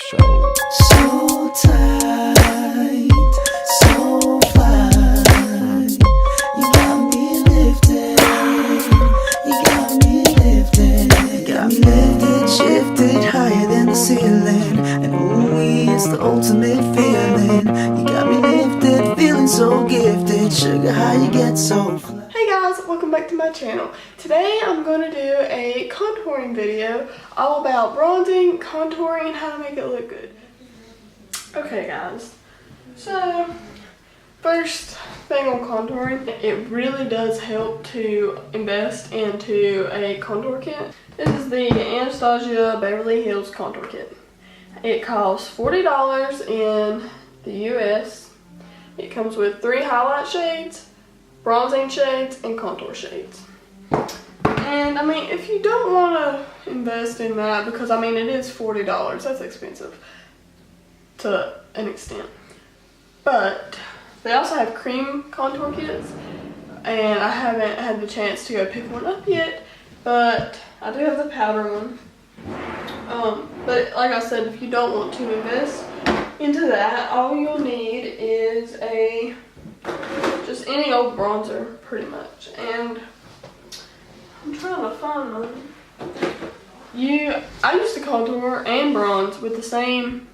show. So tight, so fly. You got me lifted, you got me lifted, you got me lifted, shifted higher than the ceiling. And ooh, it's the ultimate feeling. You got me lifted, feeling so gifted. Sugar, how you get so fly. Hey guys, welcome back to my channel. Today I'm going to do a contouring video all about bronzing, contouring, and how to make it look good. Okay guys, so first thing on contouring, it really does help to invest into a contour kit. This is the Anastasia Beverly Hills Contour Kit. It costs $40 in the US. It comes with 3 highlight shades, bronzing shades, and contour shades. And I mean, if you don't want to invest in that, because I mean it is $40, that's expensive to an extent. But they also have cream contour kits, and I haven't had the chance to go pick one up yet, but I do have the powder one. But like I said, if you don't want to invest into that, all you'll need is just any old bronzer, pretty much. And I'm trying to find one. I used to contour and bronze with the same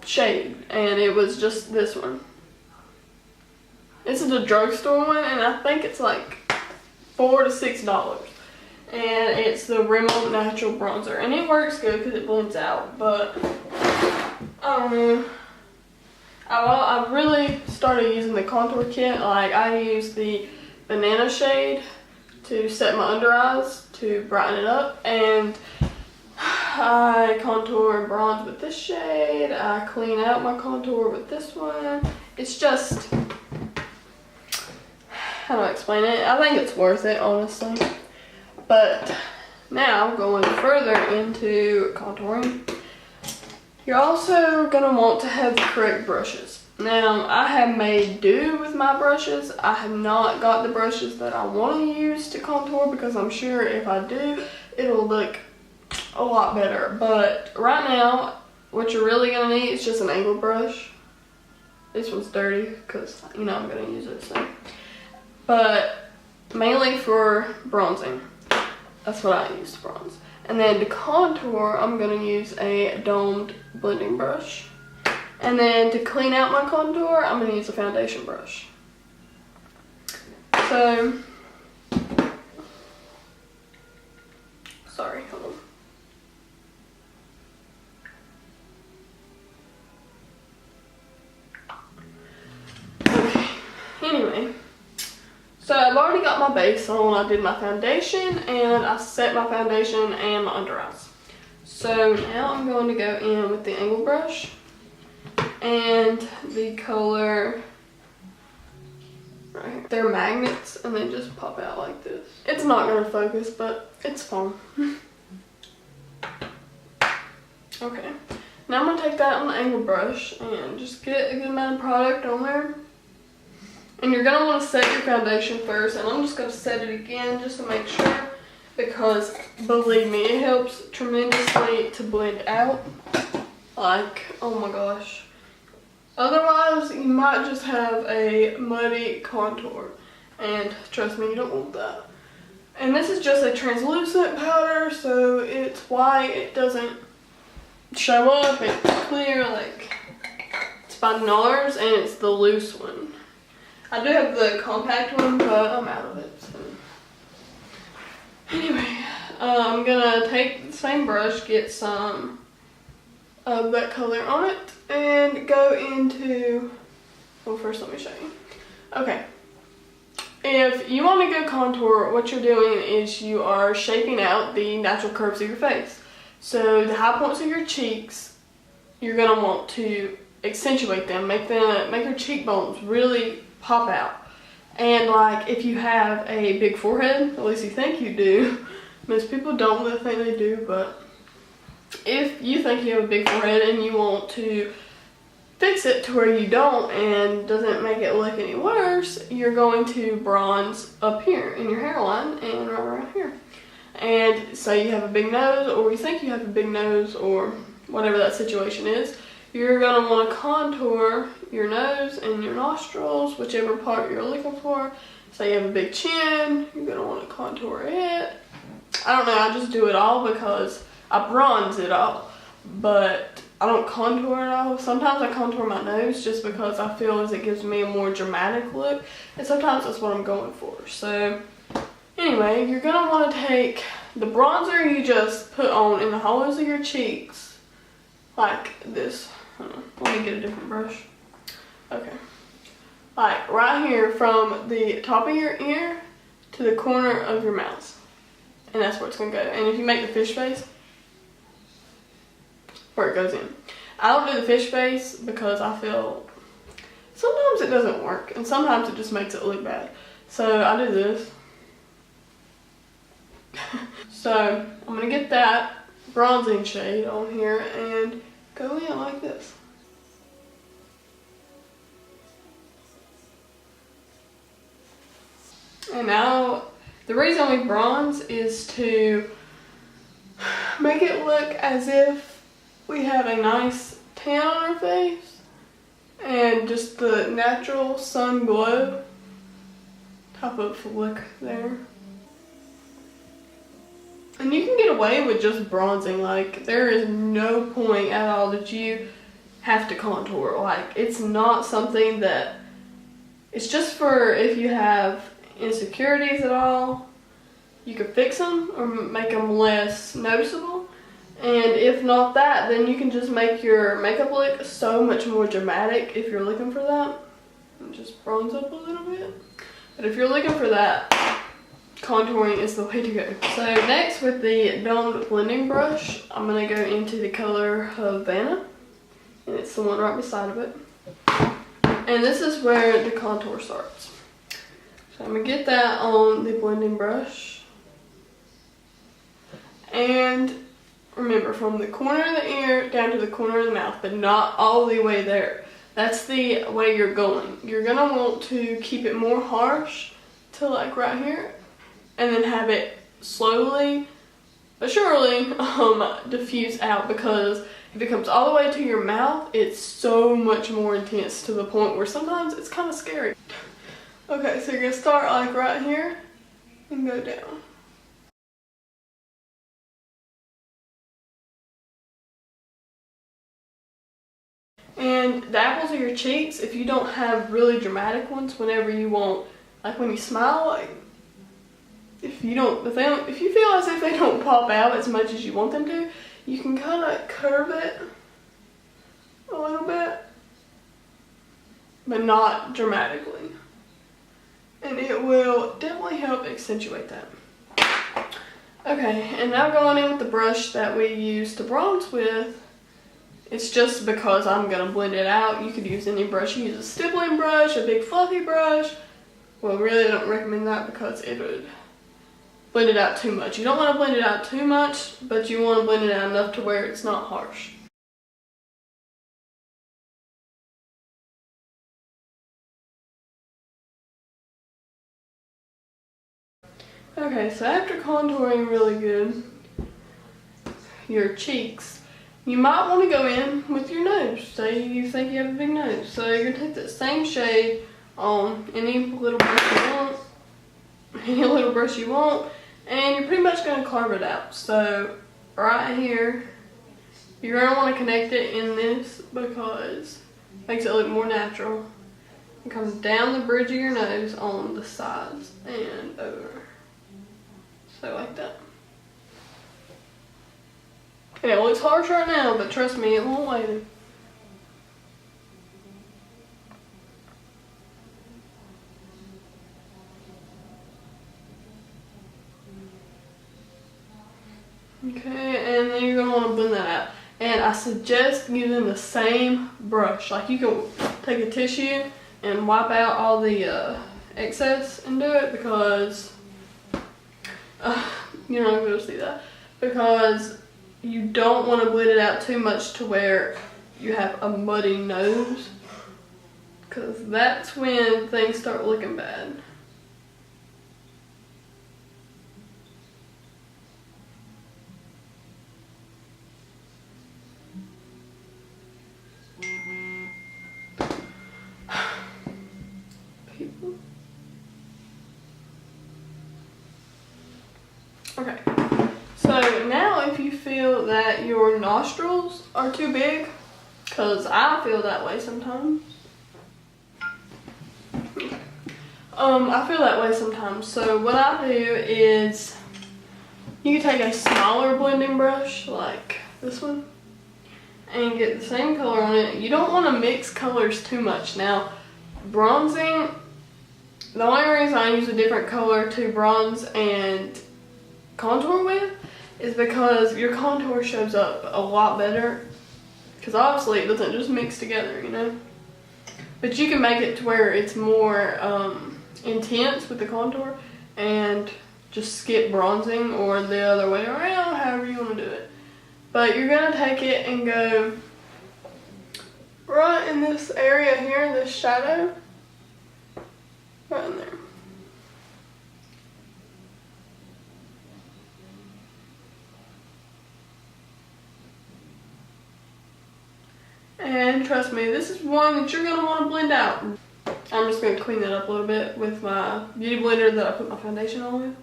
shade, and it was just this one. This is a drugstore one, and I think it's like $4 to $6. And it's the Rimmel Natural Bronzer, and it works good because it blends out, but I don't know. I really started using the contour kit. Like, I use the banana shade to set my under eyes to brighten it up, and I contour and bronze with this shade. I clean out my contour with this one. It's just, how do I explain it? I think it's worth it, honestly. But now, going further into contouring, you're also going to want to have the correct brushes. Now, I have made do with my brushes. I have not got the brushes that I want to use to contour, because I'm sure if I do, it'll look a lot better. But right now, what you're really going to need is just an angle brush. This one's dirty because, you know, I'm going to use it. So. But mainly for bronzing. That's what I use to bronze. And then to contour, I'm going to use a domed blending brush. And then to clean out my contour, I'm going to use a foundation brush. So, sorry, hold on. Okay, anyway. So I've already got my base on. I did my foundation, and I set my foundation and my under eyes. So now I'm going to go in with the angle brush and the color right here. They're magnets, and they just pop out like this. It's not going to focus, but it's fun. Okay, now I'm going to take that on the angle brush and just get a good amount of product on there. And you're going to want to set your foundation first, and I'm just going to set it again just to make sure, because believe me, it helps tremendously to blend out. Like, oh my gosh. Otherwise, you might just have a muddy contour, and trust me, you don't want that. And this is just a translucent powder, so it's white, it doesn't show up, it's clear, like, it's by NARS, and it's the loose one. I do have the compact one, but I'm out of it, so. Anyway, I'm gonna take the same brush, get some of that color on it, and go into, well, first let me show you. Okay, if you want to go contour, what you're doing is you are shaping out the natural curves of your face. So the high points of your cheeks, you're gonna want to accentuate them, make your cheekbones really pop out. And like, if you have a big forehead, at least you think you do, most people don't really think they do, but if you think you have a big forehead and you want to fix it to where you don't and doesn't make it look any worse, you're going to bronze up here in your hairline and right around here. And say you have a big nose, or you think you have a big nose, or whatever that situation is, you're going to want to contour your nose and your nostrils, whichever part you're looking for. So you have a big chin, you're going to want to contour it. I don't know, I just do it all because I bronze it all, but I don't contour it all. Sometimes I contour my nose just because I feel as it gives me a more dramatic look, and sometimes that's what I'm going for. So anyway, you're going to want to take the bronzer you just put on in the hollows of your cheeks, like this. Let me get a different brush. Okay. Like right here from the top of your ear to the corner of your mouth. And that's where it's going to go. And if you make the fish face, where it goes in. I don't do the fish face because I feel sometimes it doesn't work and sometimes it just makes it look bad. So I do this. So I'm going to get that bronzing shade on here and go in like this. And now the reason we bronze is to make it look as if we have a nice tan on our face and just the natural sun glow type of look there. And you can get away with just bronzing, like there is no point at all that you have to contour. Like it's not something that, it's just for if you have insecurities at all, you can fix them or make them less noticeable. And if not that, then you can just make your makeup look so much more dramatic if you're looking for that. And just bronze up a little bit. But if you're looking for that, contouring is the way to go. So next, with the domed blending brush, I'm going to go into the color Havana. And it's the one right beside of it. And this is where the contour starts. So I'm going to get that on the blending brush. And remember, from the corner of the ear down to the corner of the mouth, but not all the way there. That's the way you're going. You're going to want to keep it more harsh to like right here, and then have it slowly but surely diffuse out, because if it comes all the way to your mouth, it's so much more intense to the point where sometimes it's kind of scary. Okay, so you're going to start like right here and go down. And the apples of your cheeks, if you don't have really dramatic ones, whenever you want, like when you smile, like if you feel as if they don't pop out as much as you want them to, you can kind of curve it a little bit, but not dramatically. And it will definitely help accentuate that. Okay, and now going in with the brush that we use to bronze with. It's just because I'm going to blend it out. You could use any brush. You use a stippling brush, a big fluffy brush. Well, really I don't recommend that because it would blend it out too much. You don't want to blend it out too much, but you want to blend it out enough to where it's not harsh. Okay, so after contouring really good your cheeks, you might want to go in with your nose. Say you think you have a big nose. So you're going to take that same shade on any little brush you want, and you're pretty much going to carve it out. So right here, you're going to want to connect it in this because it makes it look more natural. It comes down the bridge of your nose on the sides and over. So like that. And it looks harsh right now, but trust me, it won't later. Okay, and then you're going to want to blend that out. And I suggest using the same brush. Like you can take a tissue and wipe out all the excess and do it, because you're not going to see that. Because you don't want to blend it out too much to where you have a muddy nose, because that's when things start looking bad. Okay, so now if you feel that your nostrils are too big, because I feel that way sometimes. I feel that way sometimes. So what I do is, you can take a smaller blending brush, like this one, and get the same color on it. You don't want to mix colors too much. Now, bronzing, the only reason I use a different color to bronze and contour with is because your contour shows up a lot better, because obviously it doesn't just mix together, you know. But you can make it to where it's more intense with the contour and just skip bronzing, or the other way around, however you want to do it. But you're going to take it and go right in this area here, this shadow, right in there. And trust me, this is one that you're going to want to blend out. I'm just going to clean that up a little bit with my beauty blender that I put my foundation on with.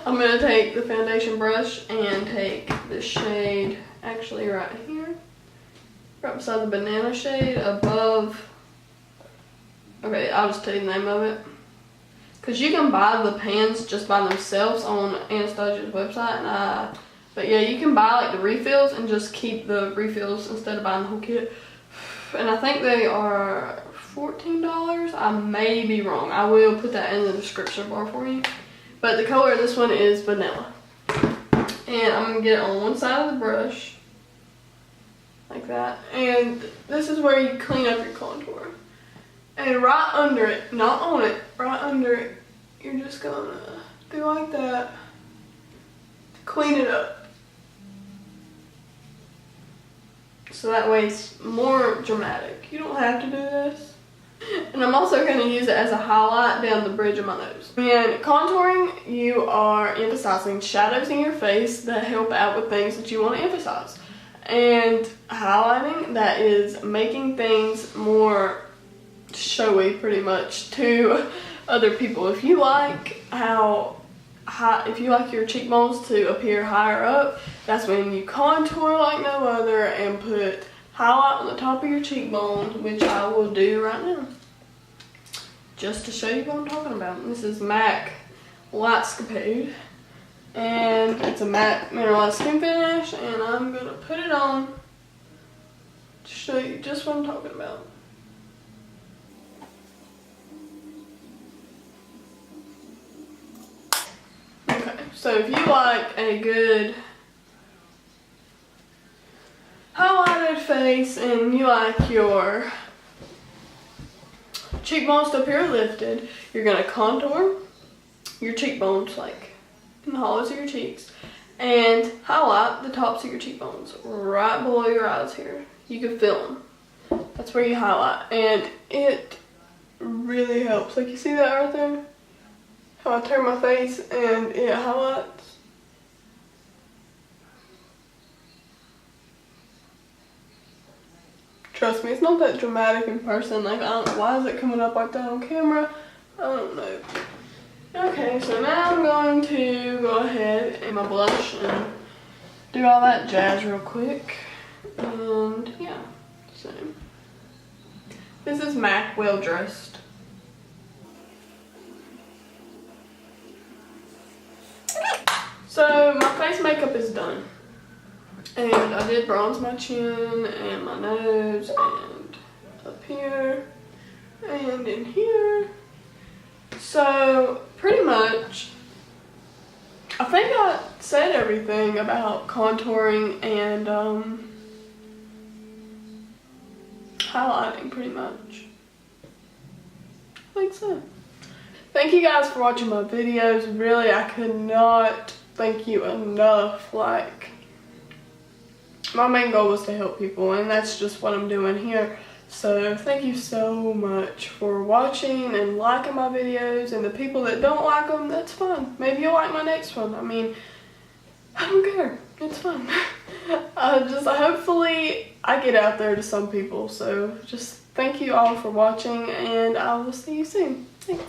I'm going to take the foundation brush and take the shade, actually right here, right beside the banana shade, above, okay, I'll just tell you the name of it. Because you can buy the pans just by themselves on Anastasia's website, but yeah, you can buy like the refills and just keep the refills instead of buying the whole kit. And I think they are $14. I may be wrong. I will put that in the description bar for you. But the color of this one is vanilla. And I'm going to get it on one side of the brush, like that. And this is where you clean up your contour. And right under it, not on it, right under it, you're just going to do like that to clean it up. So that way it's more dramatic. You don't have to do this. And I'm also going to use it as a highlight down the bridge of my nose. In contouring, you are emphasizing shadows in your face that help out with things that you want to emphasize. And highlighting, that is making things more showy pretty much to other people. If you like if you like your cheekbones to appear higher up, that's when you contour like no other and put highlight on the top of your cheekbone, which I will do right now, just to show you what I'm talking about. This is MAC Lightscapade, and it's a matte mineralized skin finish, and I'm gonna put it on to show you just what I'm talking about. Okay, so if you like a good highlighted face and you like your cheekbones to appear lifted, you're going to contour your cheekbones, like in the hollows of your cheeks, and highlight the tops of your cheekbones right below your eyes here. You can feel them. That's where you highlight, and it really helps. Like, you see that right there? How I turn my face and it highlights. Trust me, it's not that dramatic in person. Like, why is it coming up like that on camera? I don't know. Okay, so now I'm going to go ahead and my blush and do all that jazz real quick. And yeah, so this is MAC Well Dressed. So my face makeup is done. And I did bronze my chin and my nose and up here and in here. So pretty much, I think I said everything about contouring and highlighting pretty much. I think so. Thank you guys for watching my videos. Really, I could not thank you enough. Like, my main goal was to help people, and that's just what I'm doing here. So thank you so much for watching and liking my videos, and the people that don't like them, that's fine. Maybe you'll like my next one. I mean, I don't care. It's fun. Hopefully I get out there to some people. So just thank you all for watching, and I will see you soon. Thanks.